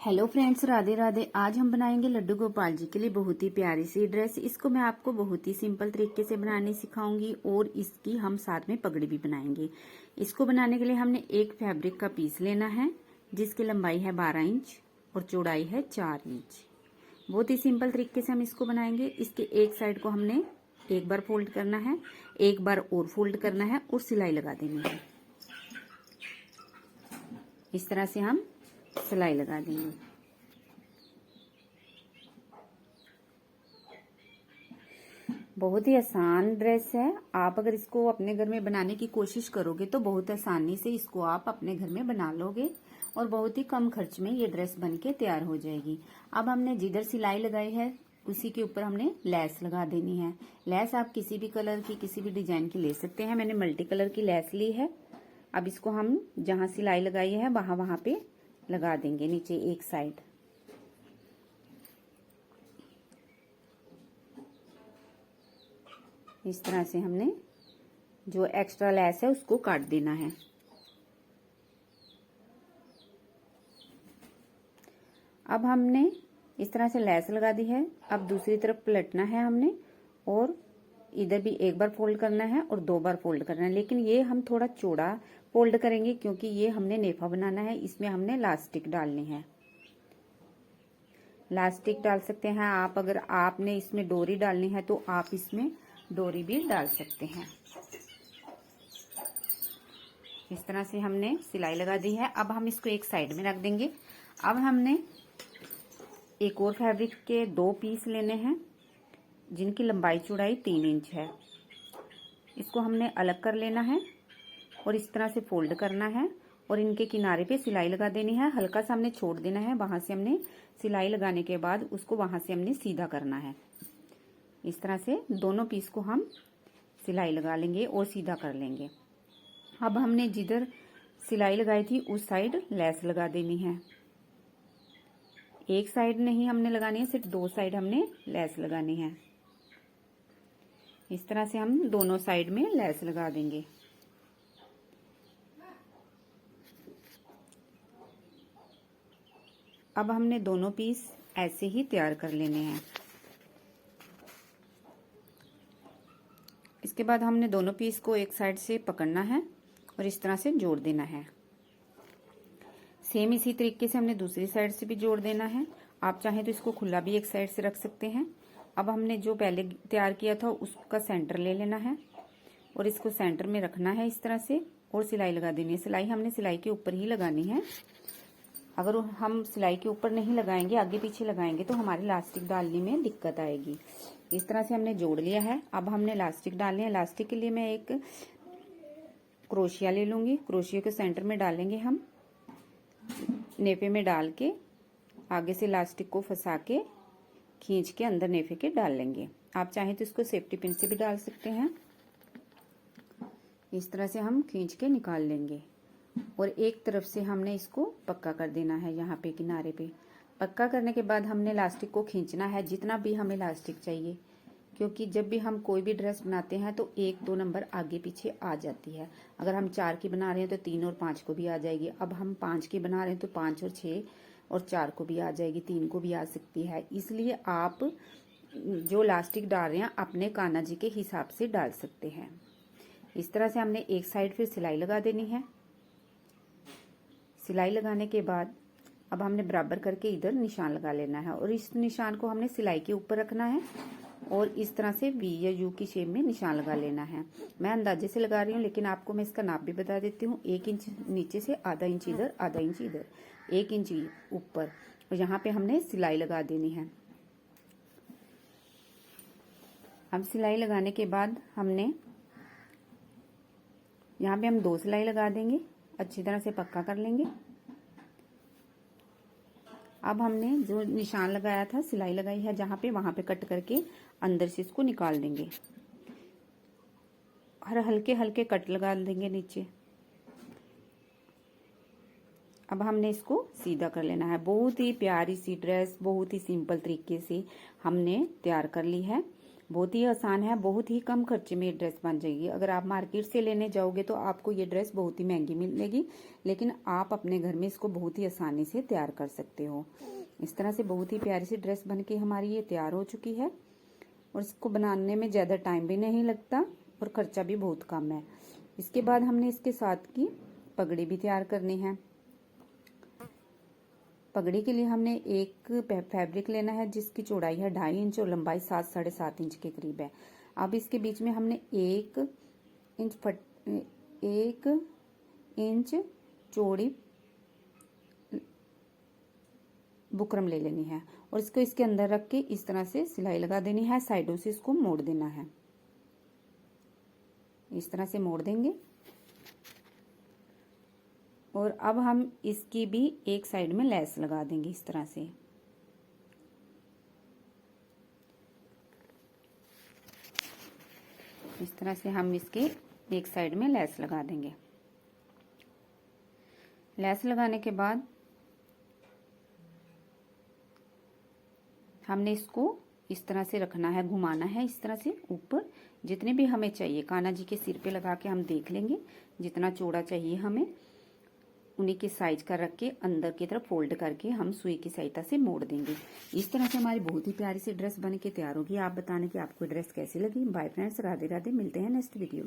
Hello friends, Radhe Radhe. आज हम बनाएंगे लड्डू गोपाल जी के लिए बहुत ही प्यारी सी ड्रेस। इसको मैं आपको बहुत ही सिंपल तरीके से बनाने सिखाऊंगी और इसकी हम साथ में पगड़ी भी बनाएंगे। इसको बनाने के लिए हमने एक फैब्रिक का पीस लेना है जिसकी लंबाई है 12 इंच और चौड़ाई है 4 इंच। बहुत ही सिंपल तरीके से हम इसको बनाएंगे। इसके एक साइड को हमने एक बार फोल्ड करना है, एक बार और फोल्ड करना है और सिलाई लगा देनी है। इस तरह से हम सिलाई लगा देंगे। बहुत ही आसान ड्रेस है। आप अगर इसको अपने घर में बनाने की कोशिश करोगे तो बहुत आसानी से इसको आप अपने घर में बना लोगे और बहुत ही कम खर्च में ये ड्रेस बनके तैयार हो जाएगी। अब हमने जिधर सिलाई लगाई है उसी के ऊपर हमने लेस लगा देनी है। लेस आप किसी भी कलर की, किसी भी डिजाइन की ले सकते हैं। मैंने मल्टी कलर की लेस ली है। अब इसको हम जहां सिलाई लगाई है वहां पे लगा देंगे, नीचे एक साइड। इस तरह से हमने जो एक्स्ट्रा लेस है उसको काट देना है। अब हमने इस तरह से लेस लगा दी है। अब दूसरी तरफ पलटना है हमने और इधर भी एक बार फोल्ड करना है और 2 बार फोल्ड करना है। लेकिन ये हम थोड़ा चौड़ा फोल्ड करेंगे क्योंकि ये हमने नेफा बनाना है। इसमें हमने लास्टिक डालनी है। लास्टिक डाल सकते हैं आप। अगर आपने इसमें डोरी डालनी है तो आप इसमें डोरी भी डाल सकते हैं। इस तरह से हमने सिलाई लगा दी है। अब हम इसको एक साइड में रख देंगे। अब हमने एक और फैब्रिक के 2 पीस लेने हैं जिनकी लंबाई चौड़ाई 3 इंच है। इसको हमने अलग कर लेना है और इस तरह से फोल्ड करना है और इनके किनारे पे सिलाई लगा देनी है। हल्का सा हमने छोड़ देना है। वहां से हमने सिलाई लगाने के बाद उसको वहां से हमने सीधा करना है। इस तरह से दोनों पीस को हम सिलाई लगा लेंगे और सीधा कर लेंगे। अब हमने जिधर सिलाई लगाई थी उस साइड लेस लगा देनी है। एक साइड नहीं हमने लगानी है, सिर्फ 2 साइड हमने लेस लगानी है। इस तरह से हम दोनों साइड में लेस लगा देंगे। अब हमने दोनों पीस ऐसे ही तैयार कर लेने हैं। इसके बाद हमने दोनों पीस को एक साइड से पकड़ना है और इस तरह से जोड़ देना है। सेम इसी तरीके से हमने दूसरी साइड से भी जोड़ देना है। आप चाहें तो इसको खुला भी एक साइड से रख सकते हैं। अब हमने जो पहले तैयार किया था उसका सेंटर ले लेना है और इसको सेंटर में रखना है इस तरह से और सिलाई लगा देनी है। सिलाई हमने सिलाई के ऊपर ही लगानी है। अगर हम सिलाई के ऊपर नहीं लगाएंगे, आगे पीछे लगाएंगे तो हमारे इलास्टिक डालने में दिक्कत आएगी। इस तरह से हमने जोड़ लिया है। अब हमने इलास्टिक डालने हैं। इलास्टिक के लिए मैं एक क्रोशिया ले लूंगी। क्रोशिया को सेंटर में डालेंगे हम, नेफे में डाल के आगे से इलास्टिक को फंसा के खींच के अंदर नेफे के डाल लेंगे। आप चाहें तो इसको सेफ्टी पिन से भी डाल सकते हैं। इस तरह से हम खींच के निकाल लेंगे और एक तरफ से हमने इसको पक्का कर देना है। यहाँ पे किनारे पे पक्का करने के बाद हमने इलास्टिक को खींचना है जितना भी हमें इलास्टिक चाहिए, क्योंकि जब भी हम कोई भी ड्रेस बनाते हैं तो 1-2 नंबर आगे पीछे आ जाती है। अगर हम 4 की बना रहे हैं तो 3 और 5 को भी आ जाएगी। अब हम 5 की बना रहे हैं तो 5 और 6 और 4 को भी आ जाएगी, 3 को भी आ सकती है। इसलिए आप जो इलास्टिक डाल रहे हैं अपने कान्हा जी के हिसाब से डाल सकते हैं। इस तरह से हमने एक साइड फिर सिलाई लगा देनी है। सिलाई लगाने के बाद अब हमने बराबर करके इधर निशान लगा लेना है और इस निशान को हमने सिलाई के ऊपर रखना है और इस तरह से वी या यू की शेप में निशान लगा लेना है। मैं अंदाजे से लगा रही हूँ लेकिन आपको मैं इसका नाप भी बता देती हूँ। 1 इंच नीचे से आधा इंच इधर, आधा इंच इधर, 1 इंच ऊपर और यहाँ पे हमने सिलाई लगा देनी है। अब सिलाई लगाने के बाद हमने यहाँ पे हम 2 सिलाई लगा देंगे, अच्छी तरह से पक्का कर लेंगे। अब हमने जो निशान लगाया था, सिलाई लगाई है जहां पे, वहां पे कट करके अंदर से इसको निकाल देंगे और हल्के हल्के कट लगा देंगे नीचे। अब हमने इसको सीधा कर लेना है। बहुत ही प्यारी सी ड्रेस बहुत ही सिंपल तरीके से हमने तैयार कर ली है। बहुत ही आसान है, बहुत ही कम खर्चे में ये ड्रेस बन जाएगी। अगर आप मार्केट से लेने जाओगे तो आपको ये ड्रेस बहुत ही महंगी मिलेगी, लेकिन आप अपने घर में इसको बहुत ही आसानी से तैयार कर सकते हो। इस तरह से बहुत ही प्यारी सी ड्रेस बनके हमारी ये तैयार हो चुकी है और इसको बनाने में ज़्यादा टाइम भी नहीं लगता और खर्चा भी बहुत कम है। इसके बाद हमने इसके साथ की पगड़ी भी तैयार करनी है। पगड़ी के लिए हमने एक फैब्रिक लेना है जिसकी चौड़ाई है 2.5 इंच और लंबाई 7-7.5 इंच के करीब है। अब इसके बीच में हमने 1 इंच चौड़ी बुकरम ले लेनी है और इसको इसके अंदर रख के इस तरह से सिलाई लगा देनी है। साइडों से इसको मोड़ देना है, इस तरह से मोड़ देंगे। और अब हम इसकी भी एक साइड में लेस लगा देंगे इस तरह से। इस तरह से हम इसके एक साइड में लेस लगा देंगे। लेस लगाने के बाद हमने इसको इस तरह से रखना है, घुमाना है इस तरह से ऊपर। जितने भी हमें चाहिए कान्हा जी के सिर पे लगा के हम देख लेंगे जितना चौड़ा चाहिए हमें, उन्हीं के साइज का रख के अंदर की तरफ फोल्ड करके हम सुई की सहायता से मोड़ देंगे। इस तरह से हमारी बहुत ही प्यारी सी ड्रेस बन के तैयार होगी। आप बताने कि आपको ड्रेस कैसी लगी। Bye friends, Radhe Radhe. मिलते हैं नेक्स्ट वीडियो में।